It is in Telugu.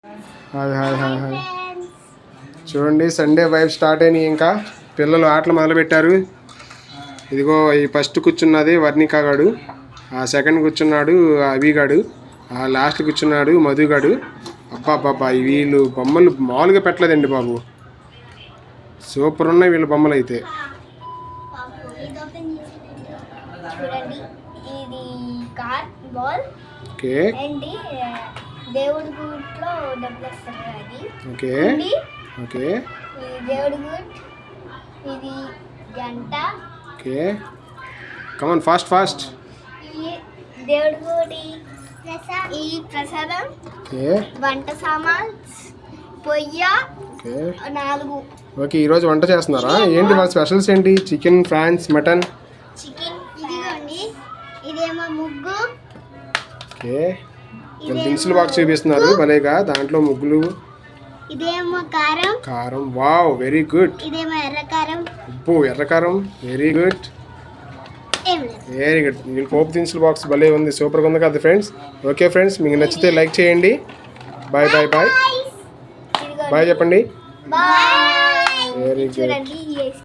Hi hi hi hi. చూడండి సండే వైబ్ స్టార్ట్ అయినాయి. ఇంకా పిల్లలు ఆటలు మొదలుపెట్టారు. ఇదిగో ఈ ఫస్ట్ కూర్చున్నది వర్ణికాగాడు, ఆ సెకండ్ కూర్చున్నాడు అభిగాడు, ఆ లాస్ట్ కూర్చున్నాడు మధుగాడు. అబ్బాబ్బాబ్బా వీళ్ళు బొమ్మలు మామూలుగా పెట్టలేదండి బాబు, సూపర్ ఉన్నాయి వీళ్ళ బొమ్మలు అయితే. ఓకే దేవుడి గుట్లో డబ్బులు వస్తారు అది. ఓకే ఓకే దేవుడి గుడ్, ఇది గంట. Okay come on fast fast. దేవుడి గుడి, ఈ ప్రసాదం, ఓకే వంట సామాన్, పొయ్య, ఓకే 4. ఓకే ఈరోజు వంట చేస్తున్నారా? ఏంటి వాళ్ళ స్పెషల్స్ ఏంటి? Chicken, France, mutton. చికెన్ ఇదిగోండి, ఇదేమో ముగ్గు. ఓకే వీళ్ళు దినుసులు బాక్స్ చూపిస్తున్నారు భలేగా, దాంట్లో ముగ్గులు. ఇదేమో కారం. కారం, వావ్ వెరీ గుడ్. ఇదేమో ఎర్రకారం. ఉప్పు, ఎర్రకారం, వెరీ గుడ్ వెరీ గుడ్. వీళ్ళు పోపు దినుసులు బాక్స్ భలే ఉంది, సూపర్గా ఉంది కదా ఫ్రెండ్స్. ఓకే ఫ్రెండ్స్, మీకు నచ్చితే లైక్ చేయండి. బాయ్ బాయ్ బాయ్ బాయ్ చెప్పండి. బాయ్. Very good. చూడండి